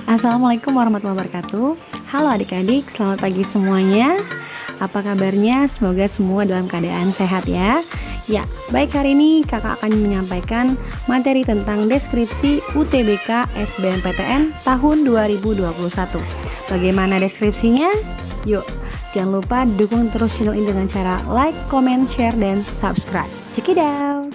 Assalamualaikum warahmatullahi wabarakatuh. Halo adik-adik, selamat pagi semuanya. Apa kabarnya? Semoga semua dalam keadaan sehat ya. Ya, baik, hari ini kakak akan menyampaikan materi tentang deskripsi UTBK SBMPTN tahun 2021. Bagaimana deskripsinya? Yuk, jangan lupa dukung terus channel ini dengan cara like, comment, share, dan subscribe. Check it out!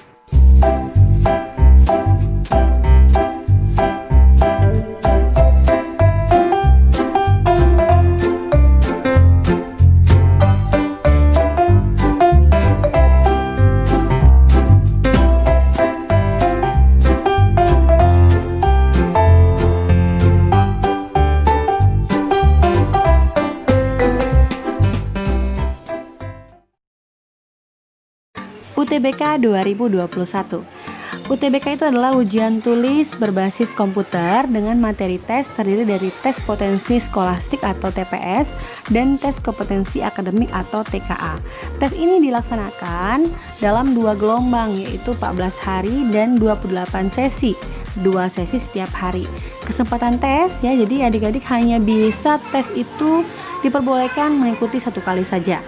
UTBK 2021. UTBK itu adalah ujian tulis berbasis komputer dengan materi tes terdiri dari tes potensi skolastik atau TPS dan tes kompetensi akademik atau TKA. Tes ini dilaksanakan dalam 2 gelombang, yaitu 14 hari dan 28 sesi. 2 sesi setiap hari. Kesempatan tes ya, jadi adik-adik hanya bisa tes itu diperbolehkan mengikuti 1 kali saja.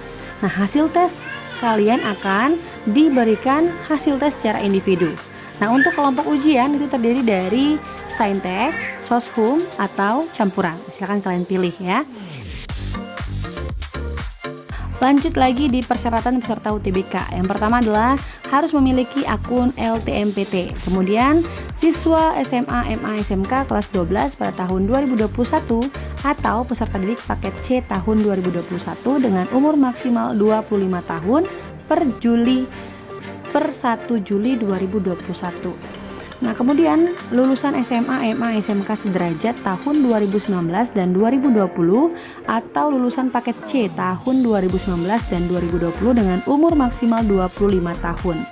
Nah, hasil tes kalian akan diberikan hasil tes secara individu. Nah, untuk kelompok ujian itu terdiri dari saintek, soshum, atau campuran. Silakan kalian pilih ya. Lanjut lagi di persyaratan peserta UTBK. Yang pertama adalah harus memiliki akun LTMPT. Kemudian siswa SMA, MA, SMK kelas 12 pada tahun 2021 atau peserta didik paket C tahun 2021 dengan umur maksimal 25 tahun per 1 Juli 2021. Nah, kemudian lulusan SMA, MA, SMK sederajat tahun 2019 dan 2020 atau lulusan paket C tahun 2019 dan 2020 dengan umur maksimal 25 tahun.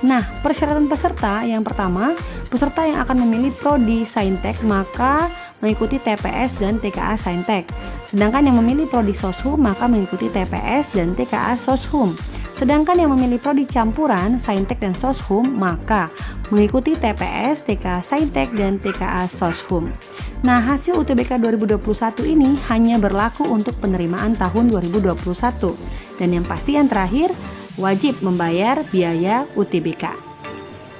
Nah, persyaratan peserta yang pertama, peserta yang akan memilih prodi saintek maka mengikuti TPS dan TKA saintek. Sedangkan yang memilih prodi soshum maka mengikuti TPS dan TKA soshum. Sedangkan yang memilih prodi campuran, saintek dan soshum maka mengikuti TPS, TKA saintek dan TKA soshum. Nah, hasil UTBK 2021 ini hanya berlaku untuk penerimaan tahun 2021. Dan yang pasti yang terakhir, wajib membayar biaya UTBK.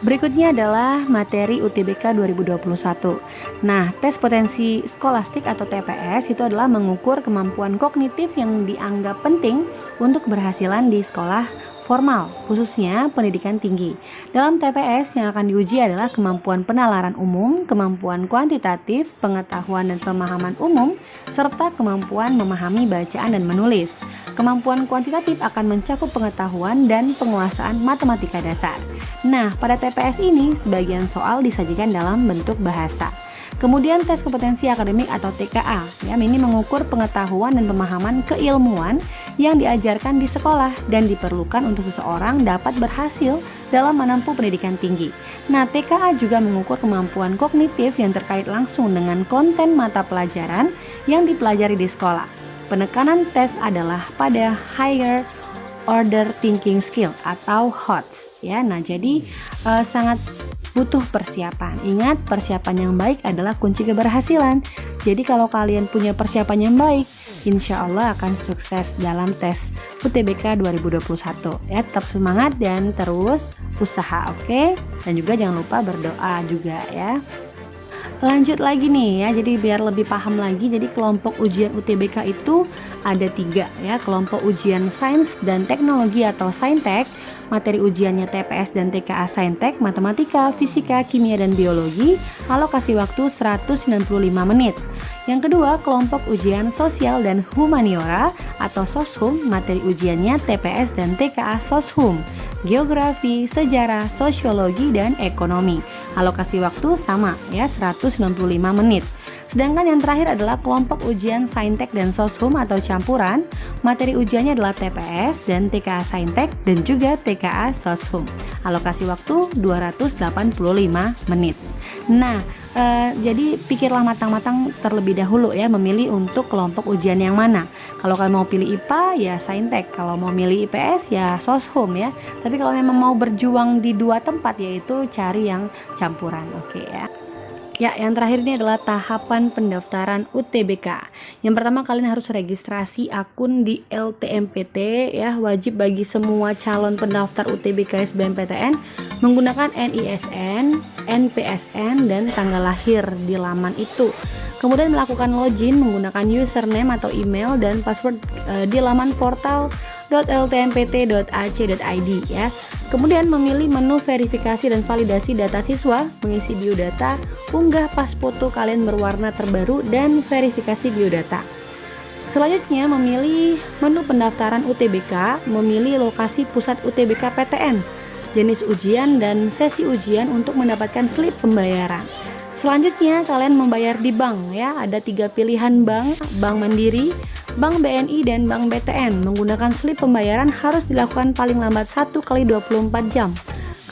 Berikutnya adalah materi UTBK 2021. Nah, tes potensi skolastik atau TPS itu adalah mengukur kemampuan kognitif yang dianggap penting untuk keberhasilan di sekolah formal, khususnya pendidikan tinggi. Dalam TPS yang akan diuji adalah kemampuan penalaran umum, kemampuan kuantitatif, pengetahuan dan pemahaman umum, serta kemampuan memahami bacaan dan menulis. Kemampuan kuantitatif akan mencakup pengetahuan dan penguasaan matematika dasar. Nah, pada TPS ini sebagian soal disajikan dalam bentuk bahasa. Kemudian tes kompetensi akademik atau TKA, ya, ini mengukur pengetahuan dan pemahaman keilmuan yang diajarkan di sekolah dan diperlukan untuk seseorang dapat berhasil dalam menempuh pendidikan tinggi. Nah, TKA juga mengukur kemampuan kognitif yang terkait langsung dengan konten mata pelajaran yang dipelajari di sekolah. Penekanan tes adalah pada higher order thinking skill atau HOTS ya. Nah, jadi sangat butuh persiapan. Ingat, persiapan yang baik adalah kunci keberhasilan. Jadi kalau kalian punya persiapan yang baik, insya Allah akan sukses dalam tes UTBK 2021 ya. Tetap semangat dan terus usaha, oke? Dan juga jangan lupa berdoa juga ya. Lanjut lagi nih ya, jadi biar lebih paham lagi, jadi kelompok ujian UTBK itu ada 3 ya. Kelompok ujian sains dan teknologi atau saintek, materi ujiannya TPS dan TKA saintek, matematika, fisika, kimia dan biologi, alokasi waktu 195 menit. Yang kedua, kelompok ujian sosial dan humaniora atau soshum, materi ujiannya TPS dan TKA soshum, geografi, sejarah, sosiologi dan ekonomi. Alokasi waktu sama ya, 195 menit. Sedangkan yang terakhir adalah kelompok ujian saintek dan soshum atau campuran. Materi ujiannya adalah TPS dan TKA saintek dan juga TKA soshum. Alokasi waktu 285 menit. Nah, jadi pikirlah matang-matang terlebih dahulu ya, memilih untuk kelompok ujian yang mana. Kalau kalian mau pilih IPA ya saintek, kalau mau milih IPS ya soshum ya. Tapi kalau memang mau berjuang di 2 tempat, yaitu cari yang campuran, oke ya. Ya, yang terakhir ini adalah tahapan pendaftaran UTBK. Yang pertama, kalian harus registrasi akun di LTMPT ya, wajib bagi semua calon pendaftar UTBK SBMPTN menggunakan NISN, NPSN, dan tanggal lahir di laman itu. Kemudian melakukan login menggunakan username atau email dan password di laman portal.ltmpt.ac.id ya. Kemudian memilih menu verifikasi dan validasi data siswa, mengisi biodata, unggah pas foto kalian berwarna terbaru, dan verifikasi biodata. Selanjutnya memilih menu pendaftaran UTBK, memilih lokasi pusat UTBK PTN, jenis ujian dan sesi ujian untuk mendapatkan slip pembayaran. Selanjutnya kalian membayar di bank ya, ada 3 pilihan bank, Bank Mandiri, Bank BNI, dan Bank BTN. Menggunakan slip pembayaran harus dilakukan paling lambat 1 kali 24 jam.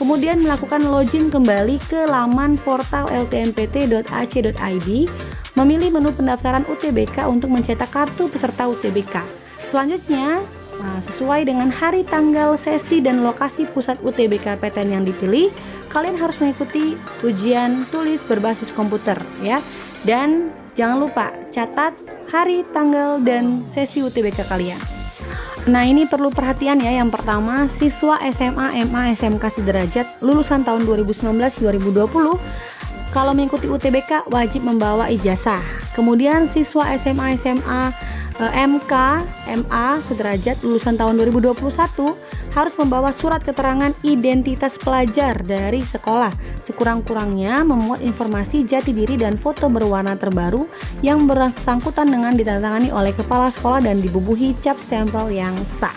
Kemudian melakukan login kembali ke laman portal ltmpt.ac.id, memilih menu pendaftaran UTBK untuk mencetak kartu peserta UTBK. Selanjutnya, sesuai dengan hari, tanggal, sesi, dan lokasi pusat UTBK PTN yang dipilih, kalian harus mengikuti ujian tulis berbasis komputer ya. Dan jangan lupa catat hari, tanggal, dan sesi UTBK kalian. Nah, ini perlu perhatian ya. Yang pertama, siswa SMA, MA, SMK sederajat lulusan tahun 2019-2020 kalau mengikuti UTBK wajib membawa ijazah. Kemudian siswa SMA, SMA, MK, MA sederajat lulusan tahun 2021 harus membawa surat keterangan identitas pelajar dari sekolah. Sekurang-kurangnya memuat informasi jati diri dan foto berwarna terbaru yang bersangkutan dengan ditandatangani oleh kepala sekolah dan dibubuhi cap stempel yang sah.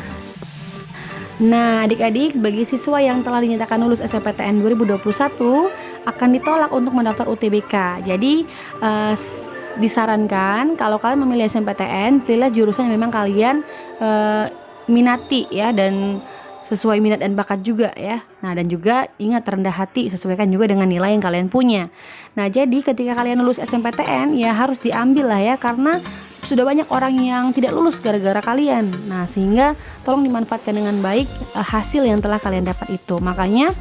Nah, adik-adik, bagi siswa yang telah dinyatakan lulus SNMPTN 2021 akan ditolak untuk mendaftar UTBK. Jadi disarankan kalau kalian memilih SNMPTN, pilihlah jurusan yang memang kalian minati ya, dan sesuai minat dan bakat juga ya. Nah, dan juga ingat, rendah hati, sesuaikan juga dengan nilai yang kalian punya. Nah, jadi ketika kalian lulus SNMPTN ya harus diambil lah ya, karena sudah banyak orang yang tidak lulus gara-gara kalian. Nah, sehingga tolong dimanfaatkan dengan baik hasil yang telah kalian dapat itu. Makanya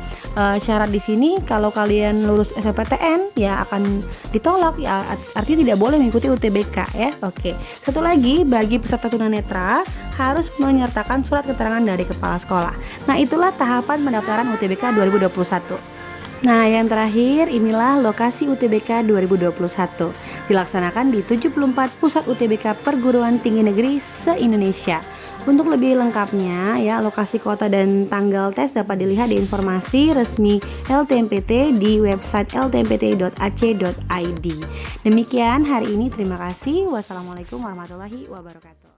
syarat di sini kalau kalian lulus SNMPTN ya akan ditolak ya, artinya tidak boleh mengikuti UTBK ya. Oke. Satu lagi, bagi peserta tunanetra harus menyertakan surat keterangan dari kepala sekolah. Nah, itulah tahapan pendaftaran UTBK 2021. Nah, yang terakhir inilah lokasi UTBK 2021. Dilaksanakan di 74 pusat UTBK perguruan tinggi negeri se-Indonesia. Untuk lebih lengkapnya ya, lokasi kota dan tanggal tes dapat dilihat di informasi resmi LTMPT di website ltmpt.ac.id. Demikian hari ini, terima kasih. Wassalamualaikum warahmatullahi wabarakatuh.